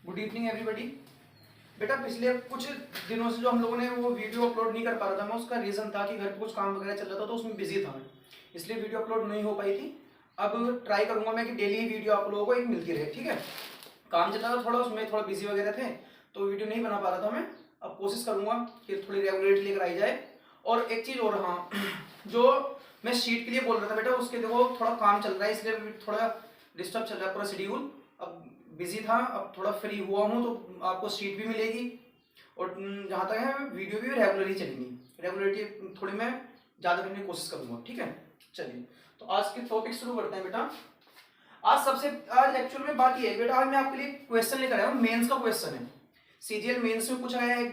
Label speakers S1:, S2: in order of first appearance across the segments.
S1: Good evening everybody. बेटा पिछले कुछ दिनों से जो हम लोगों ने वो वीडियो अपलोड नहीं कर पा रहा था मैं, उसका रीज़न था कि घर पे कुछ काम वगैरह चल रहा था तो उसमें बिजी था मैं, इसलिए वीडियो अपलोड नहीं हो पाई थी। अब ट्राई करूंगा मैं कि डेली वीडियो आप लोगों को एक मिलती रहे, ठीक है। काम चल रहा था थोड़ा, उसमें थोड़ा बिजी वगैरह थे तो वीडियो नहीं बना पा रहा था मैं। अब कोशिश करूंगा कि थोड़ी रेगुलरिटी लेकर आई जाए। और एक चीज़ और, हाँ जो मैं शीट के लिए बोल रहा था बेटा, उसके देखो थोड़ा काम चल रहा है इसलिए थोड़ा डिस्टर्ब चल रहा है पूरा शेड्यूल। अब बिजी था, अब थोड़ा फ्री हुआ हूँ तो आपको शीट भी मिलेगी और जहाँ तक है वीडियो भी रेगुलर ही चलेंगी। रेगुलरिटी थोड़ी मैं ज़्यादा करने की कोशिश करूँगा, ठीक है। चलिए तो आज के टॉपिक शुरू करते हैं बेटा। आज एक्चुअल में बात ये है बेटा, आज मैं आपके लिए क्वेश्चन लेकर आया हूँ, मेंस का क्वेश्चन है। सीजीएल मेंस में पूछा गया है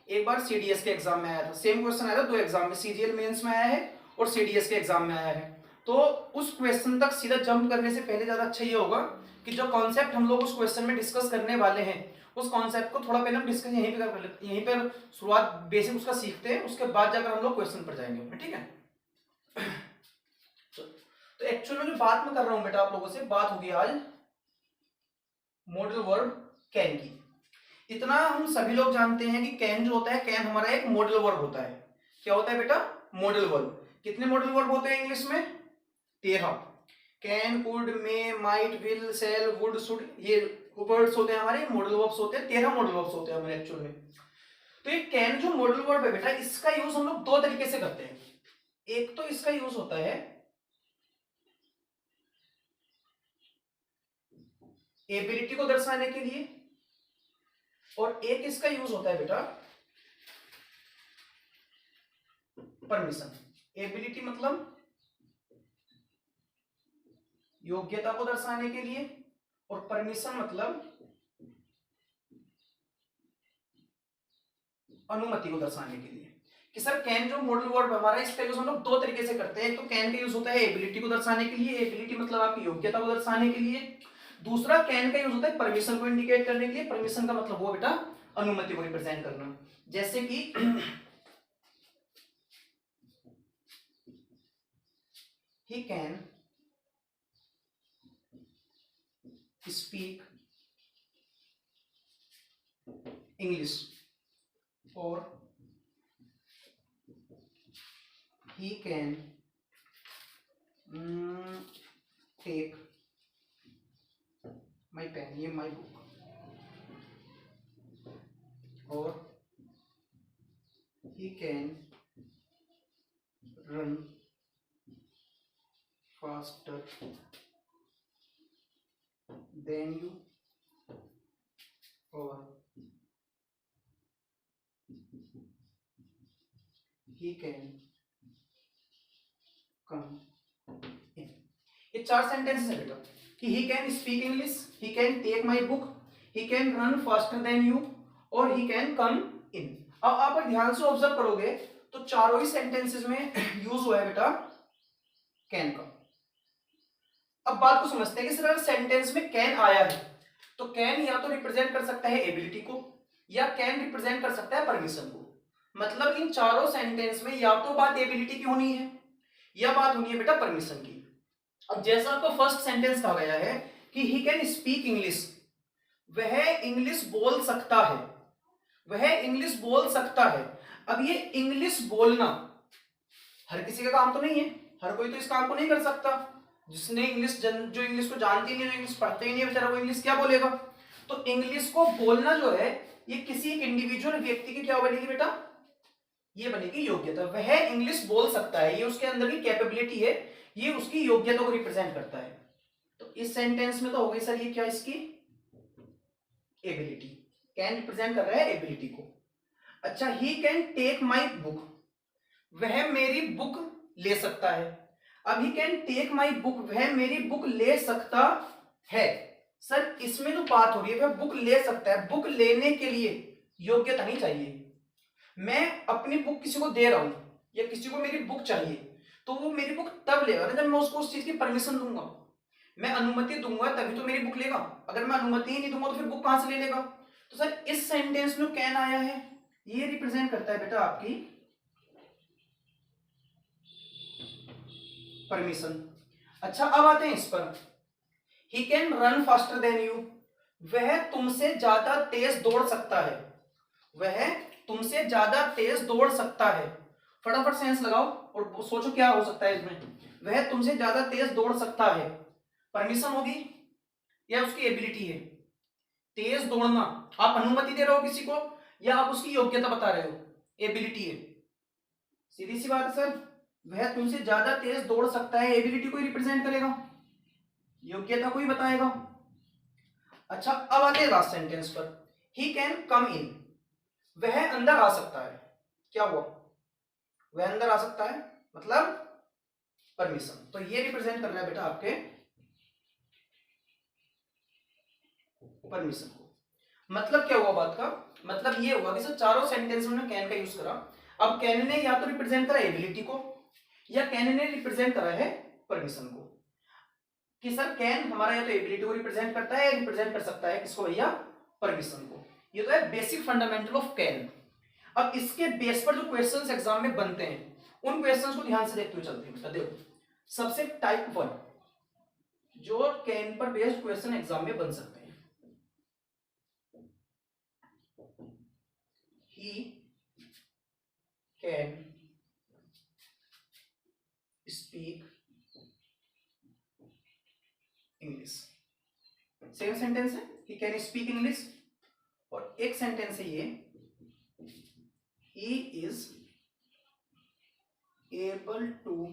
S1: एक बार सीडीएस के एग्जाम में आया था। सेम क्वेश्चन आया था दो एग्जाम में, सीजीएल मेंस में आया है और सीडीएस के एग्जाम में आया है। तो उस क्वेश्चन तक सीधा जंप करने से पहले ज्यादा अच्छा ये होगा कि जो कॉन्सेप्ट हम लोग उस क्वेश्चन में डिस्कस करने वाले हैं उस कॉन्सेप्ट को थोड़ा पहले हम डिस्कस यहीं पे कर लेते, यहीं पर शुरुआत बेसिक उसका सीखते हैं, उसके बाद जाकर हम लोग क्वेश्चन पर जाएंगे, ठीक है। तो एक्चुअल में जो बात मैं कर रहा हूं बेटा आप लोगों से, बात होगी आज मॉडल वर्ब कैन की। इतना हम सभी लोग जानते हैं कि कैन जो होता है, कैन हमारा एक मॉडल वर्ब होता है। क्या होता है बेटा? Modal verb. कितने मॉडल वर्ब होते हैं इंग्लिश में? 13। Can, could, may, might, will, shall, would, should, ये वर्ड्स होते हैं हमारे, मॉडल वर्ब्स होते हैं। 13 मॉडल वर्ब्स होते हैं हमारे एक्चुअल में। तो ये कैन जो मॉडल वर्ब है बेटा, इसका यूज हम लोग दो तरीके से करते हैं। एक तो इसका यूज होता है एबिलिटी को दर्शाने के लिए और एक इसका यूज होता है बेटा परमिशन। एबिलिटी मतलब योग्यता को दर्शाने के लिए और परमिशन मतलब अनुमति को दर्शाने के लिए। कि सर कैन जो मॉडल वर्ब हमारा, इसका यूज हम लोग दो तरीके से करते हैं। तो कैन का यूज होता है एबिलिटी को दर्शाने के लिए, एबिलिटी मतलब आपकी योग्यता को दर्शाने के लिए। दूसरा कैन का यूज होता है परमिशन को इंडिकेट करने के लिए। परमिशन का मतलब वो बेटा अनुमति को रिप्रेजेंट करना। जैसे कि he can speak English or he can take my pen, ये my book, और he can run faster than you, और he can come in। ये चार सेंटेंसेस है बेटा कि he can speak English, he can take my book, he can run faster than you और he can come in। अब आप ध्यान से ऑब्जर्व करोगे तो चारों ही सेंटेंसेस में यूज हुआ है बेटा कैन का। अब बात को समझते हैं कि सर सेंटेंस में कैन आया है तो कैन या तो रिप्रेजेंट कर सकता है एबिलिटी को या कैन रिप्रेजेंट कर सकता है परमिशन को। मतलब इन चारों सेंटेंस में या तो बात एबिलिटी की होनी है या बात होनी है बेटा परमिशन की। अब जैसा आपको फर्स्ट सेंटेंस कहा गया है कि ही कैन स्पीक इंग्लिश, वह इंग्लिश बोल सकता है, वह इंग्लिश बोल सकता है। अब ये इंग्लिश बोलना हर किसी का काम तो नहीं है, हर कोई तो इस काम को नहीं कर सकता। जिसने जो इंग्लिश को जानती नहीं, जो इंग्लिश पढ़ते ही नहीं बेचारा, वो इंग्लिश क्या बोलेगा। तो इंग्लिश को बोलना जो है ये किसी एक इंडिविजुअल व्यक्ति की क्या बनेगी बेटा? ये बनेगी योग्यता। वह इंग्लिश बोल सकता है, ये उसके अंदर की कैपेबिलिटी है, ये उसकी योग्यता को रिप्रेजेंट करता है। तो इस सेंटेंस में तो हो गई सर ये क्या, इसकी एबिलिटी। कैन रिप्रेजेंट कर रहा है एबिलिटी को। अच्छा, ही कैन टेक माई बुक, वह मेरी बुक ले सकता है। अब he can take my book, वह मेरी बुक ले सकता है। सर इसमें जो बात हो रही है वह बुक ले सकता है, बुक लेने के लिए योग्यता नहीं चाहिए। मैं अपनी बुक किसी को दे रहा हूं या किसी को मेरी बुक चाहिए तो वो मेरी बुक तब लेगा ना जब मैं उसको उस चीज की परमिशन दूंगा, मैं अनुमति दूंगा तभी तो मेरी बुक लेगा। अगर मैं अनुमति ही नहीं दूंगा तो फिर बुक कहां से ले लेगा। तो सर इस सेंटेंस में कैन आया है, ये रिप्रेजेंट करता है बेटा आपकी परमिशन। अच्छा अब आते हैं इस पर, he can run faster than you, वह तुमसे ज्यादा तेज दौड़ सकता है, वह तुमसे ज्यादा तेज दौड़ सकता है। फटाफट सेंस लगाओ और सोचो क्या हो सकता है इसमें। वह तुमसे ज्यादा तेज दौड़ सकता है, परमिशन होगी या उसकी एबिलिटी है? तेज दौड़ना, आप अनुमति दे रहे हो किसी को या आप उसकी योग्यता बता रहे हो? एबिलिटी है, सीधी सी बात है सर। वह तुमसे ज्यादा तेज दौड़ सकता है, एबिलिटी को ही रिप्रेजेंट करेगा, योग्यता को ही बताएगा। अच्छा, अब आते हैं लास्ट सेंटेंस पर। ही कैन कम इन, वह अंदर आ सकता है। क्या हुआ? वह अंदर आ सकता है मतलब परमिशन। तो ये रिप्रेजेंट कर रहा है बेटा आपके परमिशन को। मतलब क्या हुआ बात का? मतलब ये हुआ कि सर चारों सेंटेंस में कैन का यूज करा। अब कैन ने या तो रिप्रेजेंट करा एबिलिटी को या कैन ने रिप्रेजेंट करा है परमिशन को। कि सर कैन हमारा या तो एबिलिटी को रिप्रेजेंट करता है या रिप्रेजेंट कर सकता है किसको भैया? परमिशन को। ये तो है बेसिक फंडामेंटल ऑफ कैन। अब इसके बेस पर जो क्वेश्चंस एग्जाम में बनते हैं उन क्वेश्चंस को ध्यान से देखते हुए चलते हैं बेटा। देखो, सबसे टाइप 1 जो कैन पर बेस्ड क्वेश्चन एग्जाम में बन सकते हैं, ही can speak English. Same sentence है, ही कैन स्पीक इंग्लिश। और एक सेंटेंस है ये, he is able to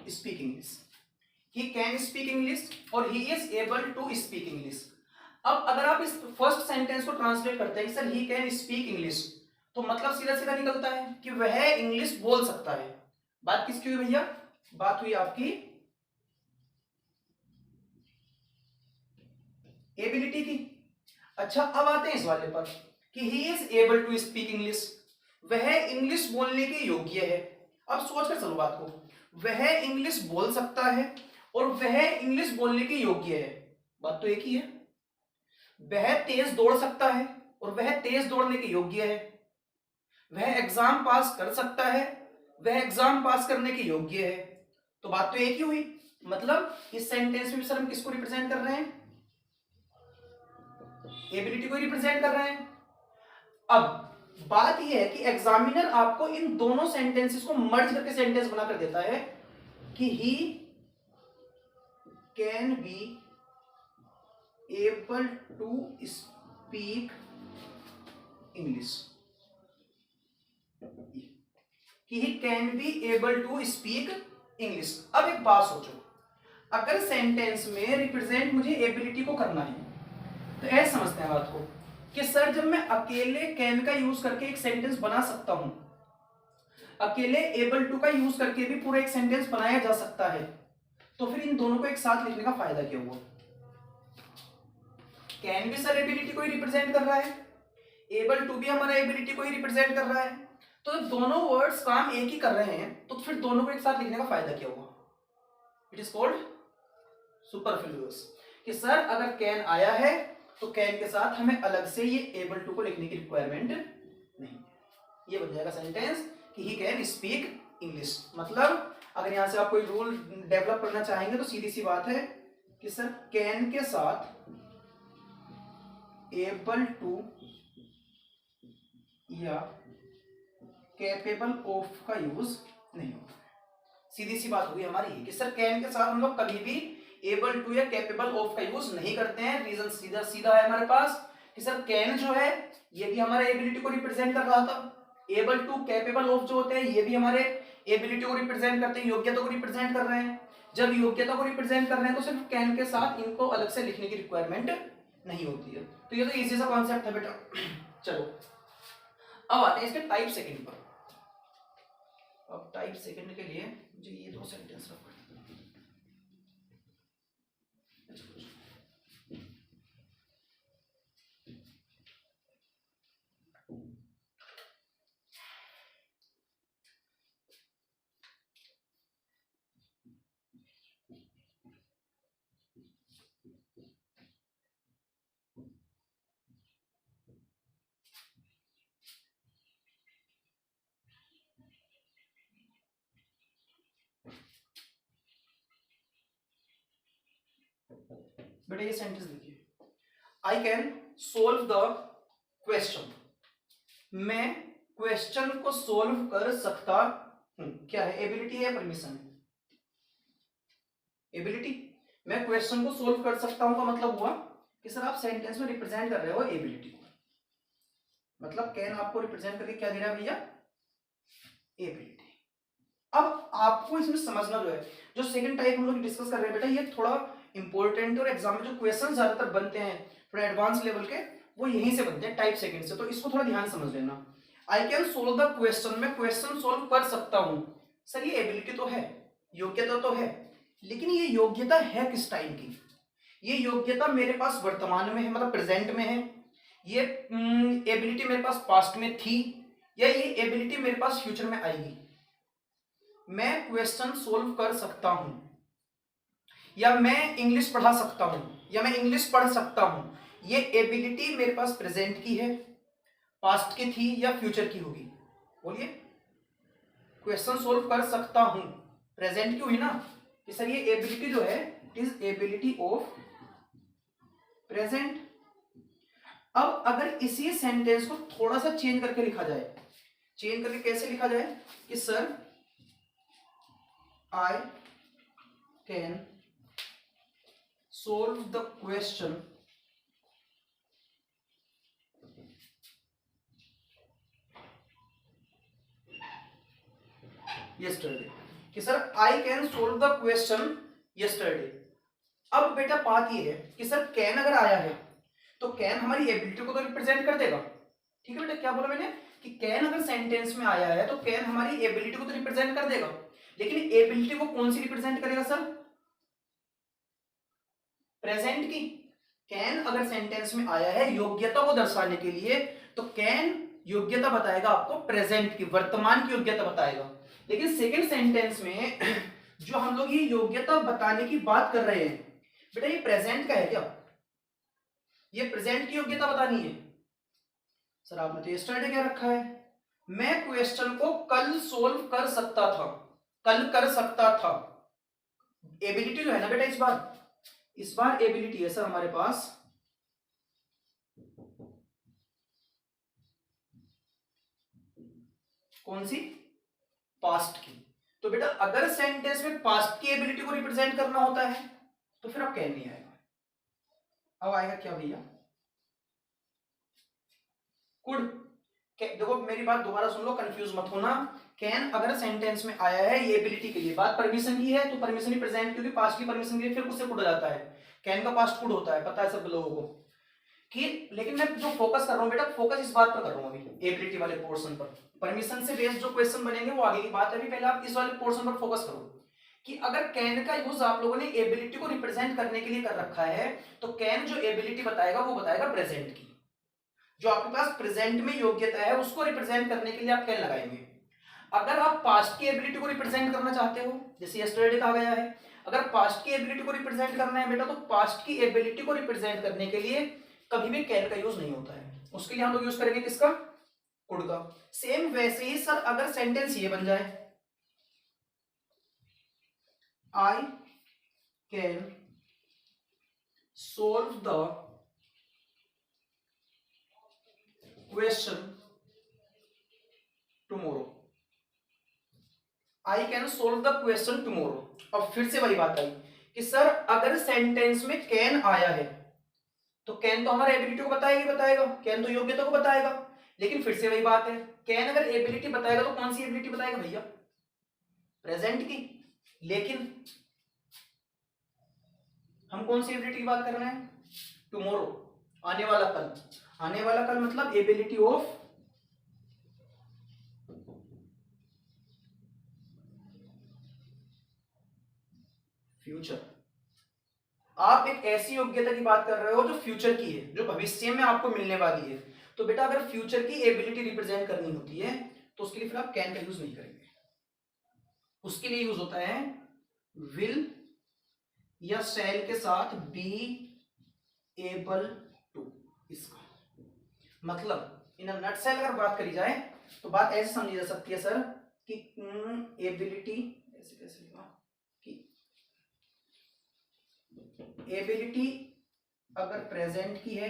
S1: speak English. He can speak English और he is able to speak English. अब अगर आप इस फर्स्ट सेंटेंस को ट्रांसलेट करते हैं sir he can speak English, तो मतलब सीधा सीधा निकलता है कि वह इंग्लिश बोल सकता है। बात किसकी हुई भैया? बात हुई आपकी एबिलिटी की। अच्छा, अब आते हैं इस वाले पर कि he is able to speak English, वह इंग्लिश बोलने के योग्य है। अब सोच कर चलो बात को, वह इंग्लिश बोल सकता है और वह इंग्लिश बोलने के योग्य है, बात तो एक ही है। वह तेज दौड़ सकता है और वह तेज दौड़ने के योग्य है। वह एग्जाम पास कर सकता है, वह एग्जाम पास करने के योग्य है। तो बात तो एक ही हुई। मतलब इस सेंटेंस में सर हम किसको रिप्रेजेंट कर रहे हैं? एबिलिटी को रिप्रेजेंट कर रहे हैं। अब बात यह है कि एग्जामिनर आपको इन दोनों सेंटेंसेस को मर्ज करके सेंटेंस बनाकर देता है कि he can be able to speak English, कि he can be able to speak English. अब एक बात सोचो, अगर सेंटेंस में रिप्रेजेंट मुझे एबिलिटी को करना है तो ऐसे समझते हैं बात को कि सर जब मैं अकेले कैन का यूज करके एक सेंटेंस बना सकता हूं, अकेले एबल टू का यूज करके भी पूरा एक सेंटेंस बनाया जा सकता है, तो फिर इन दोनों को एक साथ लिखने का फायदा क्या हुआ? कैन भी सर एबिलिटी को ही रिप्रेजेंट कर रहा है, एबल टू भी हमारा एबिलिटी को ही रिप्रेजेंट कर रहा है, तो दोनों वर्ड्स काम एक ही कर रहे हैं, तो फिर दोनों को एक साथ लिखने का फायदा क्या हुआ? It is called superfluous. कि सर अगर कैन आया है तो कैन के साथ हमें अलग से ये एबल टू को लिखने की रिक्वायरमेंट नहीं है। ये बन जाएगा सेंटेंस कि ही कैन स्पीक इंग्लिश। मतलब अगर यहां से आप कोई रूल डेवलप करना चाहेंगे तो सीधी सी बात है कि सर कैन के साथ एबल टू या कैपेबल ऑफ का यूज नहीं होगा। सीधी सी बात होगी हमारी कि सर कैन के साथ हम लोग कभी भी एबल टू या कैपेबल ऑफ का यूज नहीं करते हैं। रीजन सीधा सीधा है हमारे पास कि सर कैन जो है ये भी हमारे एबिलिटी को रिप्रेजेंट कर रहा था, एबल टू कैपेबल ऑफ जो होते हैं ये भी हमारे एबिलिटी को रिप्रेजेंट करते हैं, योग्यता को रिप्रेजेंट कर रहे हैं। जब योग्यता को रिप्रेजेंट कर रहे हैं तो सिर्फ कैन के साथ इनको अलग से लिखने की रिक्वायरमेंट नहीं होती है। तो ये तो इजी सा कॉन्सेप्ट है बेटा। चलो अब आते हैं इसके टाइप सेकंड पर। अब टाइप सेकंड के लिए मुझे ये दो सेंटेंस रखो। बेटा ये सेंटेंस देखिए, आई कैन सोल्व द क्वेश्चन, मैं क्वेश्चन को सोल्व कर सकता हूं। क्या है, एबिलिटी है या परमिशन है? एबिलिटी। मैं क्वेश्चन को सोल्व कर सकता हूं का मतलब हुआ कि सर आप सेंटेंस में रिप्रेजेंट कर रहे हो एबिलिटी को, मतलब कैन आपको रिप्रेजेंट करके क्या दे रहा है भैया, एबिलिटी। अब आपको इसमें समझना जो है, जो सेकंड टाइप हम लोग डिस्कस कर रहे हैं बेटा, ये थोड़ा इंपॉर्टेंट है और एग्जाम में जो क्वेश्चन ज्यादातर बनते हैं थोड़ा एडवांस लेवल के, वो यहीं से बनते हैं, टाइप सेकंड से, तो इसको थोड़ा ध्यान समझ लेना। आई कैन सोल्व द क्वेश्चन, मैं क्वेश्चन सोल्व कर सकता हूं। सर ये एबिलिटी तो है, योग्यता तो है, लेकिन ये योग्यता है किस टाइम की? ये योग्यता मेरे पास वर्तमान में है, मतलब प्रेजेंट में है, ये एबिलिटी मेरे पास पास्ट में थी, या ये एबिलिटी मेरे पास फ्यूचर में आएगी? मैं क्वेश्चन सोल्व कर सकता हूं, या मैं इंग्लिश पढ़ा सकता हूं, या मैं इंग्लिश पढ़ सकता हूं, ये एबिलिटी मेरे पास प्रेजेंट की है, पास्ट की थी, या फ्यूचर की होगी? बोलिए। क्वेश्चन सोल्व कर सकता हूं प्रेजेंट की हुई ना, कि सर ये एबिलिटी जो है it is ability of present. अब अगर इसी सेंटेंस को थोड़ा सा चेंज करके लिखा जाए, चेंज करके कैसे लिखा जाए कि sir I can solve the question yesterday, कि sir I can solve the question yesterday. अब बेटा बात ये है कि सर कैन अगर आया है तो कैन हमारी एबिलिटी को तो रिप्रेजेंट कर देगा, ठीक है बेटा, क्या बोला मैंने कि कैन अगर सेंटेंस में आया है तो कैन हमारी एबिलिटी को तो रिप्रेजेंट कर देगा, लेकिन एबिलिटी को कौन सी रिप्रेजेंट करेगा सर, प्रेजेंट की। कैन अगर सेंटेंस में आया है योग्यता को दर्शाने के लिए, तो कैन योग्यता बताएगा आपको प्रेजेंट की, वर्तमान की योग्यता बताएगा। लेकिन सेकंड सेंटेंस में जो हम लोग ये योग्यता बताने की बात कर रहे हैं बेटा, ये प्रेजेंट का है क्या? ये प्रेजेंट की योग्यता बतानी है। सर आपने तो यस्टरडे क्या रखा है, मैं क्वेश्चन को कल सोल्व कर सकता था, कल कर सकता था। एबिलिटी जो है ना बेटा, इस बार एबिलिटी है सर हमारे पास कौन सी, पास्ट की। तो बेटा अगर सेंटेंस में पास्ट की एबिलिटी को रिप्रेजेंट करना होता है तो फिर अब कैन नहीं आएगा, अब आएगा क्या भैया, कुड। देखो मेरी बात दोबारा सुन लो, कंफ्यूज मत होना। कैन अगर सेंटेंस में आया है ये एबिलिटी के लिए, बात परमिशन की है तो परमिशन ही प्रेजेंट, क्योंकि पास्ट की परमिशन के लिए फिर उससे कुड हो जाता है, कैन का पास्ट कुड होता है, पता है सब लोगों को कि। लेकिन मैं जो फोकस कर रहा हूं बेटा, फोकस इस बात पर कर रहा हूं अभी, एबिलिटी वाले पोर्शन पर। परमिशन से बेस्ड जो क्वेश्चन बनेंगे वो आगे की बात है, अभी पहले आप इस वाले पोर्शन पर फोकस करो कि अगर कैन का यूज आप लोगों ने एबिलिटी को रिप्रेजेंट करने के लिए कर रखा है, तो कैन जो एबिलिटी बताएगा वो बताएगा प्रेजेंट की। जो आपके पास प्रेजेंट में योग्यता है उसको रिप्रेजेंट करने के लिए आप कैन लगाएंगे। अगर आप पास्ट की एबिलिटी को रिप्रेजेंट करना चाहते हो, जैसे यस्टरडे कहा गया है, अगर पास्ट की एबिलिटी को रिप्रेजेंट करना है बेटा, तो पास्ट की एबिलिटी को रिप्रेजेंट करने के लिए कभी भी कैन का यूज नहीं होता है, उसके लिए हम लोग यूज करेंगे किसका, कुड का। सेम वैसे ही सर अगर सेंटेंस ये बन जाए, आई can solve the question tomorrow, I can solve the question tomorrow. अब फिर से वही बात आई कि सर अगर सेंटेंस में कैन आया है तो कैन तो हमारे एबिलिटी को बताएगा, कैन तो योग्यता को बताएगा, लेकिन फिर से वही बात है, कैन अगर एबिलिटी बताएगा तो कौन सी एबिलिटी बताएगा भैया, प्रेजेंट की। लेकिन हम कौन सी एबिलिटी की बात कर रहे हैं, टुमारो, आने वाला कल। आने वाला कल मतलब एबिलिटी ऑफ फ्यूचर। आप एक ऐसी योग्यता की बात कर रहे हो जो फ्यूचर की है, जो भविष्य में आपको मिलने वाली है। तो बेटा अगर फ्यूचर की एबिलिटी रिप्रेजेंट करनी होती है तो उसके लिए फिर आप कैन का यूज नहीं करेंगे, उसके लिए यूज होता है विल या शैल के साथ बी एबल टू। इसका मतलब इन नटसेल अगर बात करी जाए तो बात ऐसे समझी जा सकती है सर कि एबिलिटी, ऐसे कैसे लिखा कि एबिलिटी अगर प्रेजेंट की है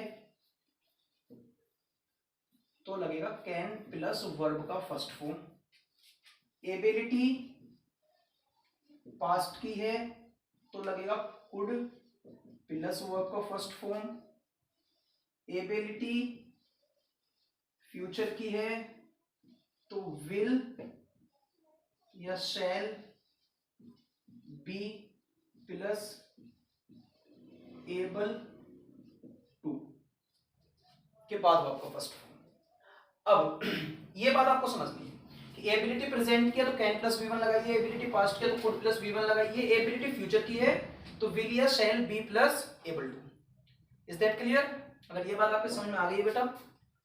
S1: तो लगेगा कैन प्लस वर्ब का फर्स्ट फॉर्म। एबिलिटी पास्ट की है तो लगेगा कुड प्लस वर्ब का फर्स्ट फॉर्म। एबिलिटी फ्यूचर की है तो विल या shall be plus able to के बाद वर्ब का फर्स्ट फॉर्म। अब ये बात आपको समझनी है कि एबिलिटी प्रेजेंट किया तो कैन प्लस वी1 लगाइए, एबिलिटी पास्ट किया तो कुड प्लस वी1 लगाइए, एबिलिटी फ्यूचर की है तो विल या shall be plus able to. Is that clear? अगर ये बात आपके समझ में आ गई बेटा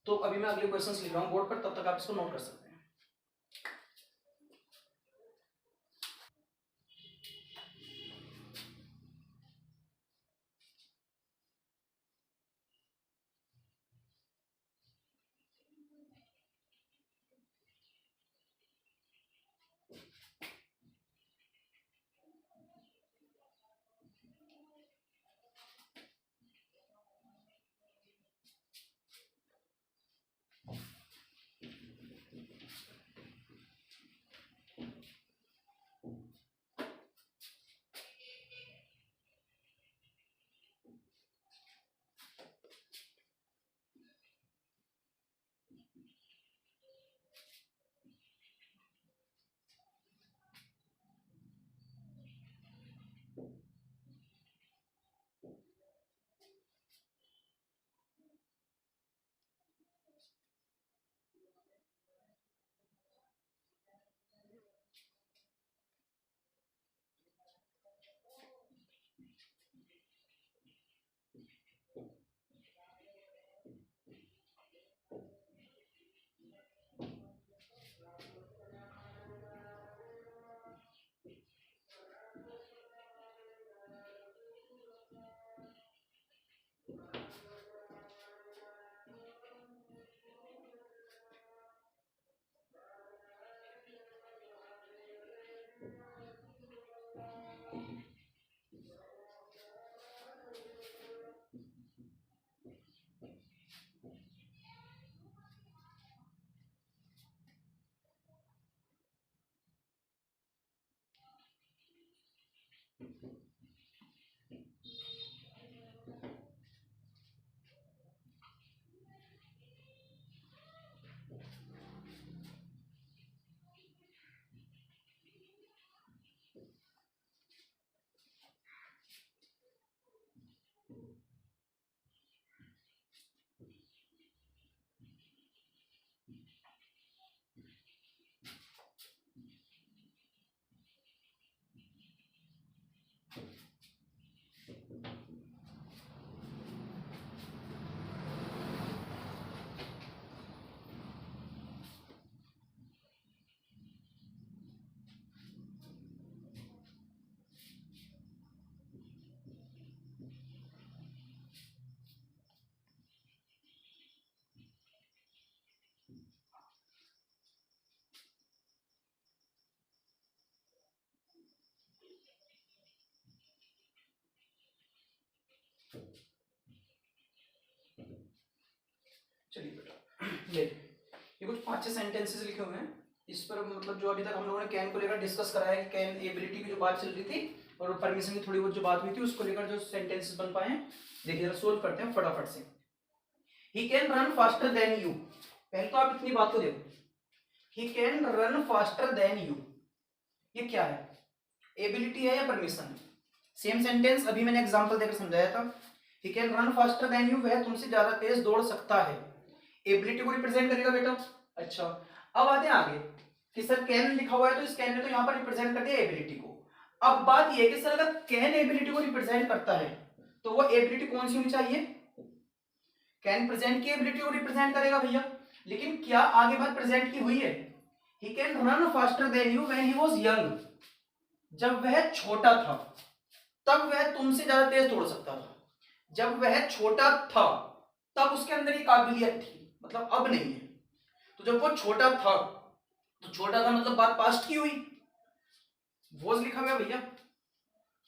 S1: तो अभी मैं अगले क्वेश्चंस लिख रहा हूं बोर्ड पर, तब तक आप इसको नोट कर सकते हैं। चलिए बेटा ये कुछ 5-6 सेंटेंसेस लिखे हुए हैं। इस पर मतलब जो अभी तक हम लोगों ने कैन को लेकर डिस्कस करा है कि कैन एबिलिटी की जो बात चल रही थी और परमिशन की थोड़ी बहुत जो बात हुई थी उसको लेकर जो सेंटेंसेस बन पाए हैं, देखिए जरा सोल्व करते हैं फटाफट से। He can run faster than you, पहले तो आप इतनी बात को देखो, he can run faster than you, ये क्या है? एबिलिटी है या परमिशन? सेम सेंटेंस अभी मैंने एग्जांपल देकर समझाया था। He can run faster than you, वह तुमसे ज्यादा तेज दौड़ सकता है, एबिलिटी को रिप्रेजेंट करेगा बेटा। अच्छा अब आते हैं आगे कि सर कैन लिखा हुआ है तो इस कैन ने तो यहाँ पर रिप्रेजेंट कर दिया एबिलिटी को। अब बात ये है कि सर अगर कैन एबिलिटी को रिप्रेजेंट करता है तो वो एबिलिटी कौन सी होनी चाहिए? कैन प्रेजेंट की एबिलिटी को रिप्रेजेंट करेगा भैया, लेकिन क्या आगे बात प्रेजेंट की हुई है? He can run faster than you when he was young, जब वह छोटा था तब वह तुमसे ज्यादा तेज दौड़ सकता था। जब वह छोटा था तब उसके अंदर ये काबिलियत थी, मतलब अब नहीं है। तो जब वो छोटा था तो छोटा था मतलब बात पास्ट की हुई, वॉज लिखा गया भैया,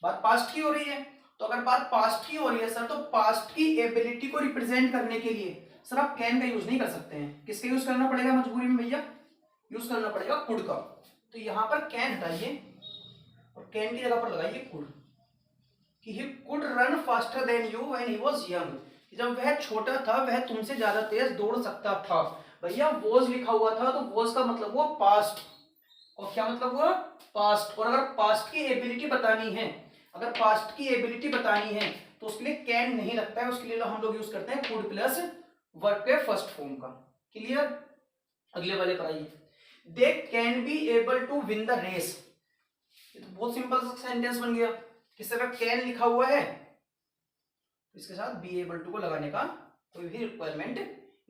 S1: बात पास्ट की हो रही है। तो अगर बात पास्ट की हो रही है सर, तो पास्ट की एबिलिटी को रिप्रेजेंट करने के लिए सर आप कैन का यूज नहीं कर सकते हैं। किसका यूज करना पड़ेगा मजबूरी में भैया? यूज करना पड़ेगा कुड का। तो यहां पर कैन हटाइए और कैन की जगह पर लगाइए कुड, कि he could run faster than you when he was young, जब वह छोटा था वह तुमसे ज्यादा तेज दौड़ सकता था। भैया वॉज लिखा हुआ था, तो वॉज का मतलब हुआ पास्ट, और क्या मतलब हुआ? पास्ट। और अगर पास्ट की एबिलिटी बतानी है, अगर पास्ट की एबिलिटी बतानी है तो उसके लिए कैन नहीं लगता है, उसके लिए हम लोग यूज करते हैं कुड प्लस वर्ब के फर्स्ट फॉर्म का। क्लियर? अगले वाले पर आइए। They can be able to win the race. ये तो बहुत सिंपल सा सेंटेंस बन गया। किस तरह कैन लिखा हुआ है, इसके साथ बी एबल टू को लगाने का कोई भी रिक्वायरमेंट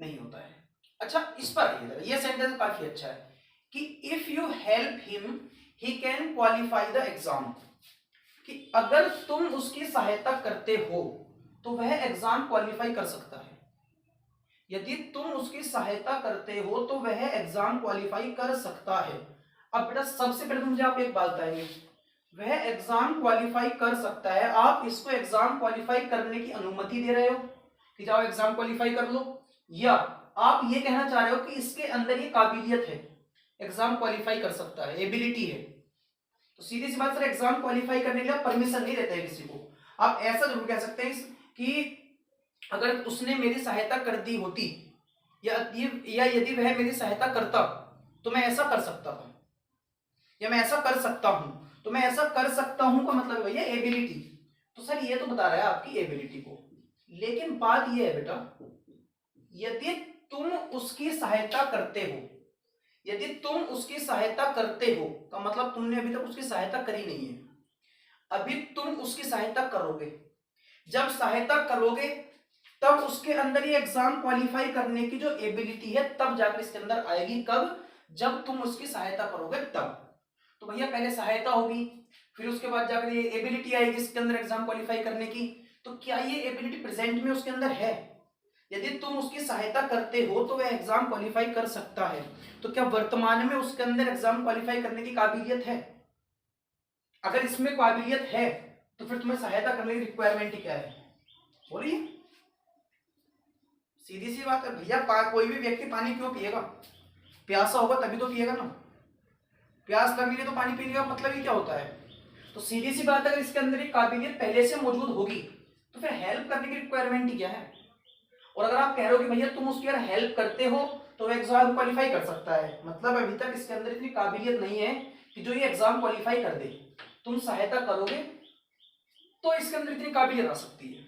S1: नहीं होता है। अच्छा इस पर आइए, ये सेंटेंस काफी अच्छा है कि if you help him he can qualify the exam, कि अगर तुम उसकी सहायता करते हो तो वह एग्जाम क्वालिफाई कर सकता है। यदि तुम उसकी सहायता करते हो तो वह एग्जाम क्वालिफाई कर सकता है। अब बेटा सबसे पहले तो मुझे आप एक बात बताएंगे, वह एग्जाम क्वालिफाई कर सकता है, आप इसको एग्जाम क्वालिफाई करने की अनुमति दे रहे हो कि जाओ एग्जाम क्वालिफाई कर लो, या आप ये कहना चाह रहे हो कि इसके अंदर ये काबिलियत है, एग्जाम क्वालिफाई कर सकता है, एबिलिटी है? तो सीधी सी बात सर, एग्जाम क्वालिफाई करने के लिए परमिशन नहीं देते हैं किसी को। आप ऐसा जरूर कह सकते हैं कि अगर उसने मेरी सहायता कर दी होती, या यदि वह मेरी सहायता करता तो मैं ऐसा कर सकता था, या मैं ऐसा कर सकता हूं। तो मैं ऐसा कर सकता हूं का मतलब है भैया एबिलिटी। तो सर ये तो बता रहा है आपकी एबिलिटी को, लेकिन बात ये है बेटा, यदि तुम उसकी सहायता करते हो, यदि तुम उसकी सहायता करते हो का मतलब तुमने अभी तक उसकी सहायता करी नहीं है, अभी तुम उसकी सहायता करोगे। जब सहायता करोगे तब उसके अंदर ये एग्जाम क्वालिफाई करने की जो एबिलिटी है तब जाकर इसके अंदर आएगी। कब? जब तुम उसकी सहायता करोगे तब। तो भैया पहले सहायता होगी, फिर उसके बाद जाकर ये एबिलिटी आएगी इसके अंदर एग्जाम क्वालिफाई करने की। तो क्या ये एबिलिटी प्रेजेंट में उसके अंदर है? यदि तुम उसकी सहायता करते हो तो वह एग्जाम क्वालिफाई कर सकता है। तो क्या वर्तमान में उसके अंदर एग्जाम क्वालिफाई करने की काबिलियत है? अगर इसमें काबिलियत है तो फिर तुम्हें सहायता करने की रिक्वायरमेंट ही क्या है? बोलिए। सीधी सी बात है भैया, कोई भी व्यक्ति पानी क्यों पिएगा? प्यासा होगा तभी तो पिएगा ना। प्यास लगी तो पानी पीने का मतलब ही क्या होता है? तो सीधी सी बात है, अगर इसके अंदर एक काबिलियत पहले से मौजूद होगी तो फिर हेल्प करने की रिक्वायरमेंट ही क्या है? और अगर आप कह रहे हो कि भैया तुम उसकी अगर हेल्प करते हो तो एग्जाम क्वालिफाई कर सकता है, मतलब अभी तक इसके अंदर इतनी काबिलियत नहीं है कि जो ये एग्जाम क्वालिफाई कर दे। तुम सहायता करोगे तो इसके अंदर इतनी काबिलियत आ सकती है।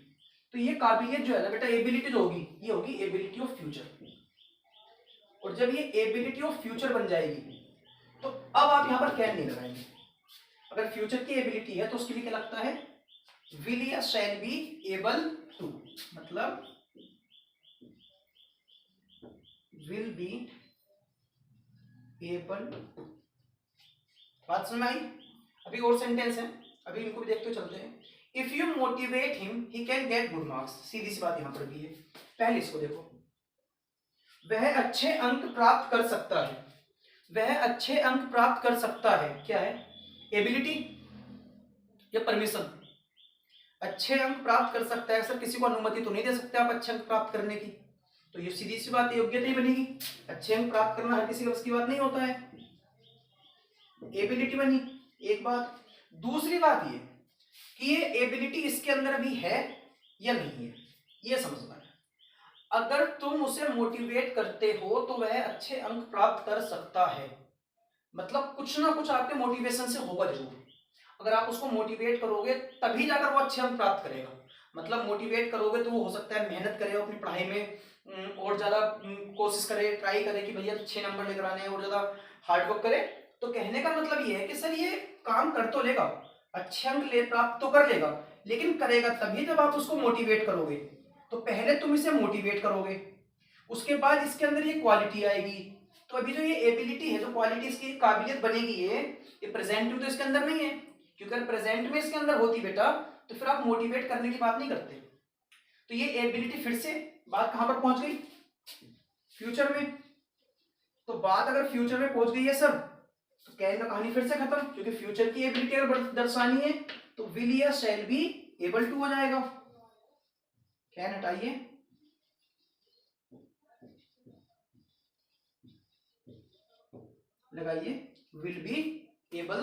S1: तो ये काबिलियत जो है ना बेटा, एबिलिटी जो होगी ये होगी एबिलिटी ऑफ फ्यूचर। और जब ये एबिलिटी ऑफ फ्यूचर बन जाएगी तो अब आप यहां पर कैन नहीं लगाएंगे। अगर फ्यूचर की एबिलिटी है तो उसके लिए क्या लगता है? विल या शैल बी एबल टू, मतलब विल बी एबल टू। बात समझ में आई? अभी और सेंटेंस है, अभी इनको भी देखते चलते हैं। If you motivate him he can get good marks. सीधी सी बात यहां पर भी है। पहले इसको देखो, वह अच्छे अंक प्राप्त कर सकता है, वह अच्छे अंक प्राप्त कर सकता है, क्या है? एबिलिटी या परमिशन? अच्छे अंक प्राप्त कर सकता है सर, किसी को अनुमति तो नहीं दे सकते आप अच्छे अंक प्राप्त करने की, तो ये सीधी सी बात योग्यता ही बनेगी। अच्छे अंक प्राप्त करना हर किसी बस की बात नहीं होता है, एबिलिटी बनी एक बात। दूसरी बात ये कि ये एबिलिटी इसके अंदर भी है या नहीं है, ये समझना है। अगर तुम उसे मोटिवेट करते हो तो वह अच्छे अंक प्राप्त कर सकता है, मतलब कुछ ना कुछ आपके मोटिवेशन से होगा जरूर। अगर आप उसको मोटिवेट करोगे तभी जाकर वो अच्छे अंक प्राप्त करेगा। मतलब मोटिवेट करोगे तो वो हो सकता है मेहनत करे अपनी पढ़ाई में, और ज़्यादा कोशिश करे, ट्राई करे कि भैया अच्छे नंबर लेकर आने हैं, और ज़्यादा हार्डवर्क करे। तो कहने का मतलब ये है कि सर ये काम कर तो लेगा, अच्छे अंक ले प्राप्त तो कर लेगा, लेकिन करेगा तभी जब आप उसको मोटिवेट करोगे। तो पहले तुम इसे मोटिवेट करोगे, उसके बाद इसके अंदर ये क्वालिटी आएगी। तो अभी जो ये एबिलिटी है, जो क्वालिटी इसकी काबिलियत बनेगी, ये प्रेजेंट में तो इसके अंदर नहीं है, क्योंकि अगर प्रेजेंट में इसके अंदर होती बेटा तो फिर आप मोटिवेट करने की बात नहीं करते। तो ये एबिलिटी फिर से बात कहां पर पहुंच गई? फ्यूचर में। तो बात अगर फ्यूचर में पहुंच गई है सर तो कैन का कहानी फिर से खत्म, क्योंकि फ्यूचर की एबिलिटी अगर दर्शानी है तो विल या शैल बी एबल टू हो जाएगा, कैन हटाइए, लगाइए विल बी एबल।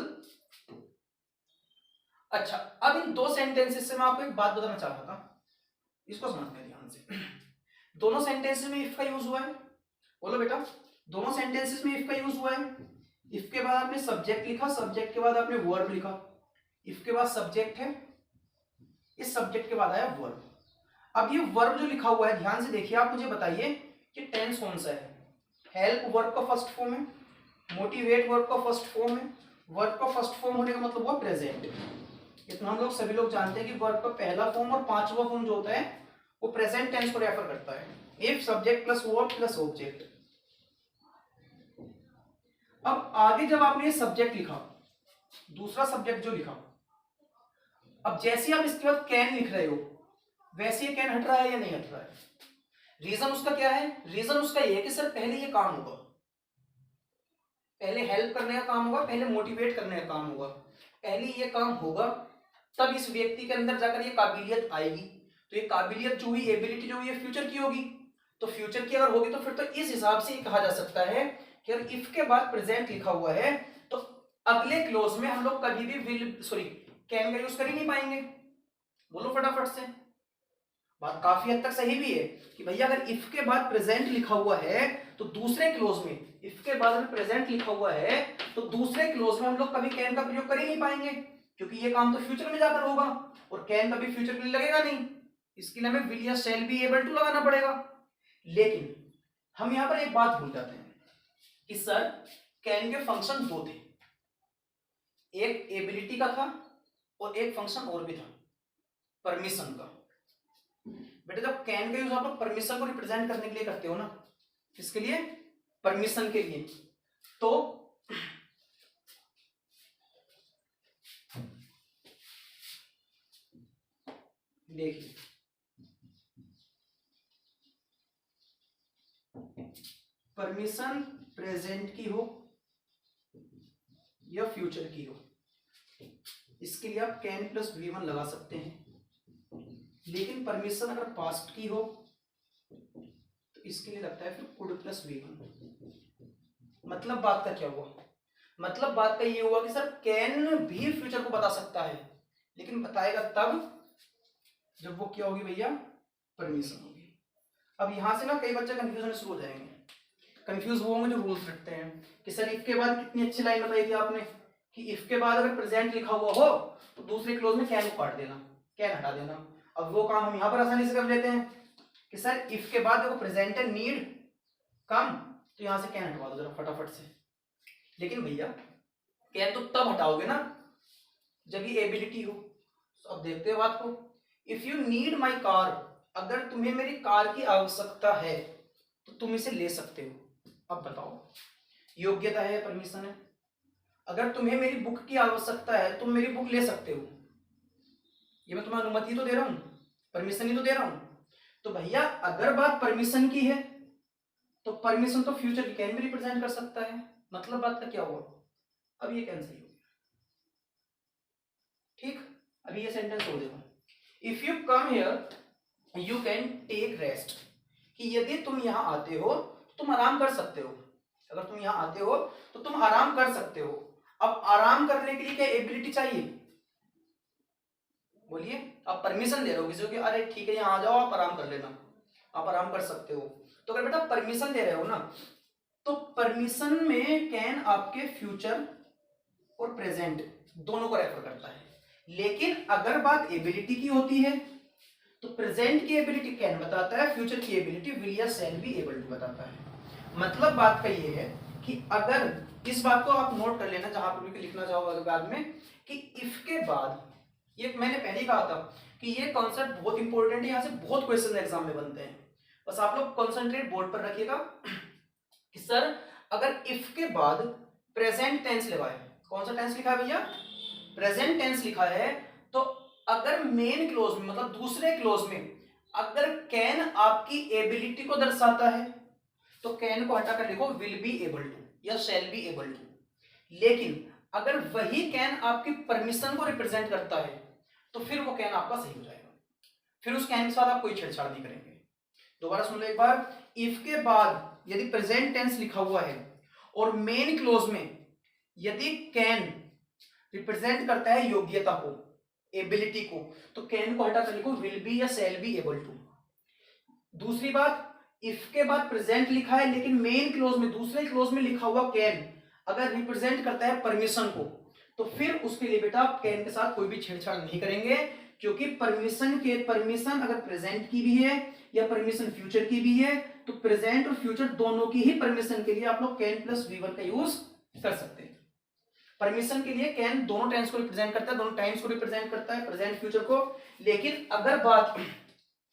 S1: अच्छा, अब इन दो सेंटेंसेस से मैं आपको एक बात बताना चाह रहा था, इसको समझते हैं ध्यान से। दोनों सेंटेंसेस में इफ का यूज हुआ है, बोलो बेटा, दोनों सेंटेंसेस में इफ का यूज हुआ है। इफ के बाद आपने सब्जेक्ट लिखा, सब्जेक्ट के बाद आपने वर्ब लिखा। इफ के बाद सब्जेक्ट है, इस सब्जेक्ट के बाद आया वर्ब। अब ये वर्ब जो लिखा हुआ है, ध्यान से देखिए, आप मुझे बताइए कि टेंस कौन सा है। हेल्प वर्ब का फर्स्ट फॉर्म है, मोटिवेट वर्ब का फर्स्ट फॉर्म है। वर्ब का फर्स्ट फॉर्म होने का मतलब हुआ प्रेजेंट। इतना हम लोग सभी लोग जानते हैं कि वर्ब का पहला फॉर्म और पांचवा फॉर्म जो होता है वो प्रेजेंट टेंस को रेफर करता है। If subject plus verb plus object. अब आगे जब आपने ये सब्जेक्ट लिखा, दूसरा सब्जेक्ट जो लिखा, अब जैसे आप इसके बाद कैन लिख रहे हो, वैसे ये कैन हट रहा है या नहीं हट रहा है? रीजन उसका क्या है? रीजन उसका ये है कि सर पहले ये काम होगा, पहले हेल्प करने का काम होगा, पहले मोटिवेट करने का काम होगा, पहले ये काम होगा, तब इस व्यक्ति के अंदर जाकर ये काबिलियत आएगी। तो ये काबिलियत जो हुई, एबिलिटी जो हुई, ये फ्यूचर की होगी। तो फ्यूचर की अगर होगी तो फिर तो इस हिसाब से कहा जा सकता है कि अगर इफ के बाद प्रेजेंट लिखा हुआ है तो अगले क्लोज में हम लोग कभी भी विल सॉरी कैन का यूज कर ही नहीं पाएंगे। बोलो फटाफट से। बात काफी हद तक सही भी है कि भैया अगर इफ के बाद प्रेजेंट लिखा हुआ है तो दूसरे क्लोज में, इफ के बाद अगर प्रेजेंट लिखा हुआ है तो दूसरे क्लोज में हम लोग कभी कैन का प्रयोग कर ही नहीं पाएंगे, क्योंकि ये काम तो फ्यूचर में जाकर होगा और कैन कभी फ्यूचर के लिए लगेगा नहीं। इसके लिए हमें विल या शैल बी एबल टू लगाना पड़ेगा। लेकिन हम यहां पर एक बात भूल जाते हैं कि सर कैन के फंक्शन दो थे, एक एबिलिटी का था और एक फंक्शन और भी था, परमिशन का। बेटा जब कैन का यूज आप लोग परमिशन को रिप्रेजेंट करने के लिए करते हो ना, किसके लिए? परमिशन के लिए। तो देखिए, परमिशन प्रेजेंट की हो या फ्यूचर की हो, इसके लिए आप कैन प्लस V1 लगा सकते हैं। लेकिन परमिशन अगर पास्ट की हो तो इसके लिए लगता है फिर कुड प्लस V1। मतलब बात का क्या हुआ? मतलब बात का ये हुआ कि सर कैन भी फ्यूचर को बता सकता है, लेकिन बताएगा तब जब वो क्या होगी भैया? परमिशन होगी। अब यहां से ना कई बच्चे कंफ्यूज होने शुरू हो जाएंगे। कंफ्यूज वो होंगे जो रूल्स रखते हैं कि सर इफ के बाद कितनी अच्छी लाइन बताई थी आपने कि इफ के बाद अगर प्रेजेंट लिखा हुआ हो तो दूसरे क्लोज में कैन को काट देना, कैन हटा देना। अब वो काम हम यहां पर आसानी से कर लेते हैं कि सर इफ के बाद देखो प्रेजेंट है नीड कम, तो यहां से कैन हटवा दो जरा फटाफट से। लेकिन भैया कैन तो तब हटाओगे ना जब ये एबिलिटी हो। तो अब देखते हैं बात को। If you need my car, अगर तुम्हें मेरी कार की आवश्यकता है तो तुम इसे ले सकते हो। अब बताओ, योग्यता है, परमिशन है। अगर तुम्हें मेरी बुक की आवश्यकता है तुम मेरी बुक ले सकते हो, ये मैं तुम्हें अनुमति तो दे रहा हूं, परमिशन ही तो दे रहा हूं। तो भैया अगर बात परमिशन की है तो परमिशन तो फ्यूचर कैन भी रिप्रेजेंट कर सकता है। मतलब बात का क्या हुआ? अब ये कैंसिल हो गया। ठीक, अभी ये सेंटेंस हो देखो, if you come here you can take rest, कि यदि तुम यहां आते हो तो तुम आराम कर सकते हो। अगर तुम यहां आते हो तो तुम आराम कर सकते हो। अब आराम करने के लिए क्या एबिलिटी चाहिए? बोलिए। आप परमिशन दे रहे हो किसी को कि अरे ठीक है यहां आ जाओ, आप आराम कर लेना, आप आराम कर सकते हो। तो अगर बेटा परमिशन दे रहे हो ना, तो परमिशन में कैन आपके फ्यूचर और प्रेजेंट दोनों को रेफर करता है। लेकिन अगर बात एबिलिटी की होती है तो प्रेजेंट की एबिलिटी कैन बताता है, फ्यूचर की एबिलिटी विल या शैल बी एबल टू बताता है। मतलब बात का ये है कि अगर इस बात को आप नोट कर लेना जहां पर भी लिखना चाहोगे बाद में, कि इफ के बाद, ये मैंने पहले ही कहा था कि ये कॉन्सेप्ट बहुत इंपॉर्टेंट है, यहां से बहुत क्वेश्चन एग्जाम में बनते हैं। बस आप लोग कॉन्सेंट्रेट बोर्ड पर रखिएगा कि सर अगर इफ के बाद प्रेजेंट टेंस लिखा है, कौन सा टेंस लिखा है भैया? प्रेजेंट टेंस लिखा है, तो अगर मेन क्लोज में मतलब दूसरे क्लोज में अगर कैन आपकी एबिलिटी को दर्शाता है तो कैन को हटाकर लिखो विल बी एबल टू या शैल बी एबल टू। लेकिन अगर वही कैन आपकी परमिशन को रिप्रेजेंट करता है तो फिर वो कैन आपका सही हो जाएगा, फिर उस कैन के साथ आप कोई छेड़छाड़ नहीं करेंगे। दोबारा सुन लो एक बार, इफ के बाद यदि प्रेजेंट टेंस लिखा हुआ है और मेन क्लोज में यदि कैन रिप्रेजेंट करता है योग्यता को, एबिलिटी को, तो कैन को हटा कर लिखो विल बी या शैल बी एबल टू। दूसरी बात, इफ के बाद प्रेजेंट लिखा है लेकिन मेन क्लोज में, दूसरे क्लोज में लिखा हुआ कैन अगर रिप्रेजेंट करता है परमिशन को, तो फिर उसके लिए बेटा कैन के साथ कोई भी छेड़छाड़ नहीं करेंगे, क्योंकि परमिशन अगर प्रेजेंट की भी है या परमिशन फ्यूचर की भी है, तो प्रेजेंट और फ्यूचर दोनों की ही परमिशन के लिए आप लोग कैन प्लस V1 का यूज कर सकते हैं। परमिशन के लिए कैन दोनों टेंस को रिप्रेजेंट करता है, दोनों टाइम्स को रिप्रेजेंट करता है, प्रेजेंट फ्यूचर को। लेकिन अगर बात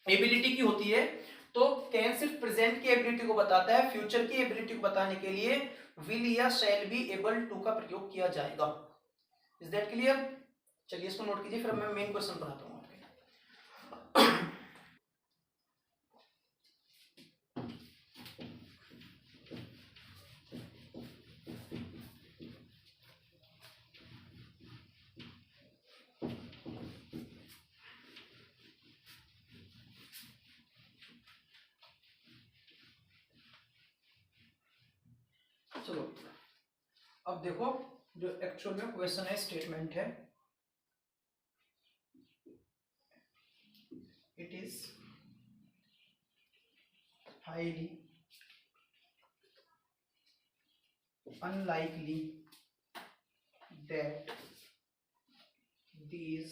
S1: एबिलिटी की होती है तो कैन सिर्फ प्रेजेंट की एबिलिटी को बताता है, फ्यूचर की एबिलिटी को बताने के लिए विल या शैल बी एबल टू का प्रयोग किया जाएगा। Is that clear? चलिए इसको नोट कीजिए, फिर मैं मेन क्वेश्चन पढ़ाता हूँ आपके। चलो अब देखो, जो एक्चुअल में क्वेश्चन है, स्टेटमेंट है, it is highly unlikely that these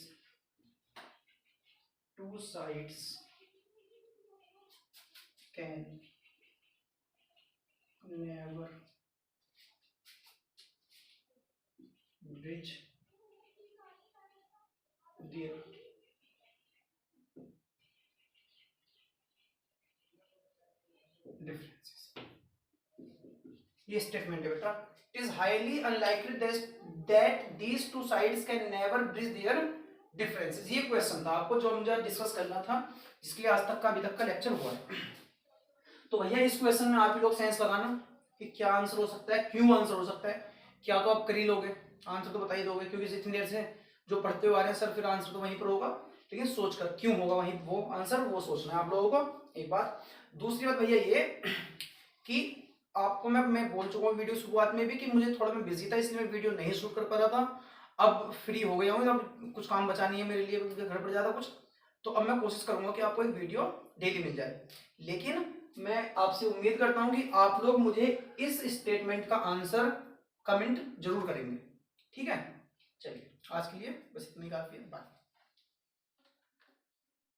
S1: two sides can never bridge their differences। ये स्टेटमेंट है बेटा, it is highly unlikely that these two sides can never bridge there differences. ये क्वेश्चन था आपको जो मुझे डिस्कस करना था, जिसके लिए आज तक का अभी तक का लेक्चर हुआ है। तो भैया इस क्वेश्चन में आप ही लोग सेंस लगाना कि क्या आंसर हो सकता है, क्यों आंसर हो सकता है। क्या तो आप कर ही लोगे, आंसर तो बता ही दोगे, क्योंकि इतनी देर से जो पढ़ते हुए आ रहे हैं सर, फिर आंसर तो वहीं पर होगा, लेकिन सोचकर क्यों होगा वहीं वो आंसर, वो सोचना है आप लोगों को। एक बात। दूसरी बात भैया ये कि आपको मैं बोल चुका हूँ वीडियो शुरुआत में भी कि मुझे थोड़ा मैं बिजी था, इसलिए मैं वीडियो नहीं शूट कर पा रहा था। अब फ्री हो गया हूँ, अब कुछ काम बचा नहीं है मेरे लिए, घर पर ज़्यादा कुछ, तो अब मैं कोशिश करूंगा कि आपको एक वीडियो डेली मिल जाए। लेकिन मैं आपसे उम्मीद करता हूं कि आप लोग मुझे इस स्टेटमेंट का आंसर कमेंट जरूर करेंगे, ठीक है। चलिए आज के लिए बस इतना ही काफी है, बाय।